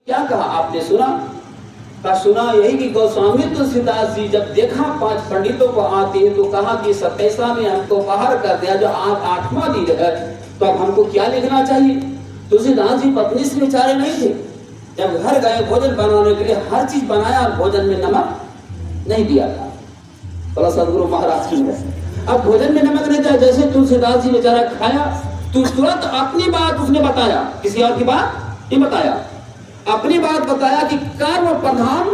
क्या कहा आपने सुना? का सुना यही कि गोस्वामी तुलसीदास जी जब देखा 5 पंडितों को आते हैं तो कहा कि 27वां में हमको बाहर कर दिया, जो आज 8वां दिन है, तो अब हमको क्या लिखना चाहिए? तुलसीदास जी पत्नी से बेचारे नहीं थे, जब घर गए भोजन बनाने के लिए हर चीज बनाया और भोजन में नमक नहीं दिया था। बोला सदगुरु महाराज की है। अब भोजन में नमक नहीं दिया, जैसे तुलसीदास जी बेचारा खाया तो तुरंत अपनी बात उसने बताया, किसी और की बात नहीं बताया, अपनी बात बताया कि कर्म प्रधान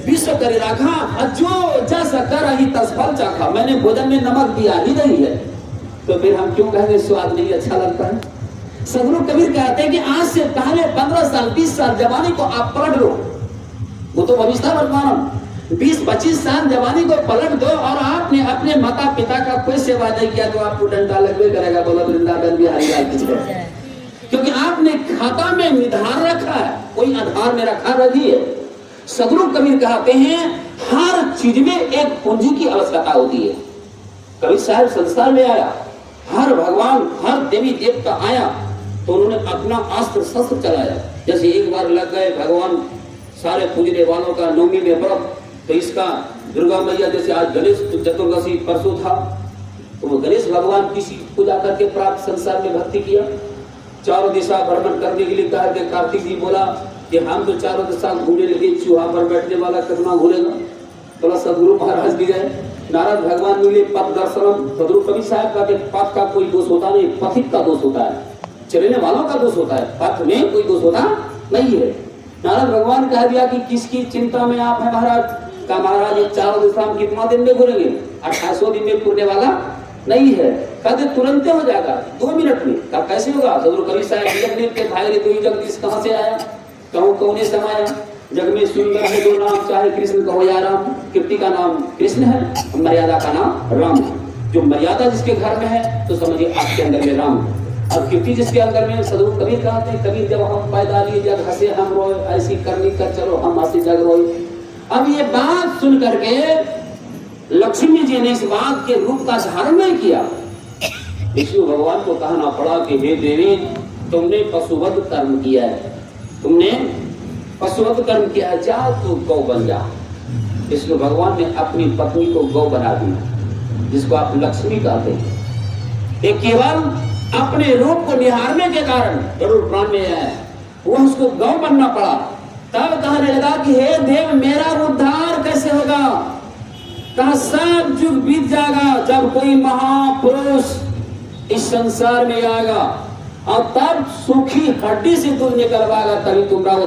विश्व करे राखा, जो जैसा कर ही तसफल चाखा। मैंने भोजन में नमक दिया ही नहीं है, तो फिर हम क्यों कहेंगे स्वाद नहीं अच्छा लगता है? सदगुरु कबीर कहते हैं कि आज से पहले 15 साल 20 साल जवानी को आप पलट लो, वो तो भविष्य वर्तमान 20-25 साल जवानी को पलट दो और आपने अपने माता पिता का कोई सेवा नहीं किया तो आपको डंडा लगवे करेगा। बोला वृंदावन बिहारी लाल की जय। क्योंकि आपने खाता में निधार रखा है, कोई आधार में रखा नहीं है। सदगुरु कबीर कहते हैं हर चीज में एक पूंजी की आवश्यकता होती है। कबीर साहब संसार में आया, हर भगवान हर देवी देवता आया तो उन्होंने अपना अस्त्र शस्त्र चलाया। जैसे एक बार लग गए भगवान सारे पूजने वालों का नवमी में व्रत, तो इसका दुर्गा मैया जैसे आज गणेश चतुर्दशी परसों था, तो वो गणेश भगवान किसी पूजा करके प्राप्त संसार में भक्ति किया। चारों दिशा भ्रमण करने के लिए कहा कि कार्तिक जी बोला कि हम तो चारों दिशा घूमने लगे, चूहा पर बैठने वाला कितना घूरेगा? बोला सदगुरु महाराज की जय। नारद भगवान मिले पथ दर्शनम। सदगुरु कबीर साहब का पथ का कोई दोष होता नहीं, पथित का दोष होता है, चलने वालों का दोष होता है, पथ में कोई दोष होता नहीं है। नारद भगवान कह दिया कि किसकी चिंता में आप है महाराज? का महाराज ये चारों दिशा में कितना दिन में घूरेंगे? 2800 दिन में पूरने वाला नहीं है। कहते तुरंत हो जाएगा 2 मिनट में। कहा कैसे होगा? सदगुरु कबीर साहब के भाई तो जगदीश कहाँ से आया, कहूँ कौने समाया, जग में सुंदर है 2 नाम, चाहे कृष्ण कहो या राम। कीर्ति का नाम कृष्ण है, मर्यादा का नाम राम है। जो मर्यादा जिसके घर में है तो समझिए आपके अंदर में राम है, और कीर्ति जिसके अंदर में। सदगुरु कबीर कहते हैं कबीर जब हम पैदा लिए जग हंसे हम रोए, ऐसी करनी कर चलो हम हंसे जग रोए। अब ये बात सुन करके लक्ष्मी जी ने इस बात के रूप का धारण नहीं किया। विष्णु भगवान को कहना पड़ा कि हे देवी तुमने पशुवध कर्म किया है, तुमने पशुवध कर्म किया है, जा तू गौ बन जा। विष्णु भगवान ने अपनी पत्नी को गौ बना दिया, जिसको आप लक्ष्मी कहते हैं। ये केवल अपने रूप को निहारने के कारण जरूर प्राण में है, वो उसको गौ बनना पड़ा। तब कहने लगा कि हे देव मेरा उद्धार कैसे होगा? कहा सब युग बीत जाएगा जब कोई महापुरुष इस संसार में आएगा और तब सूखी हड्डी से दूध निकलवाएगा, तभी तुम्हारा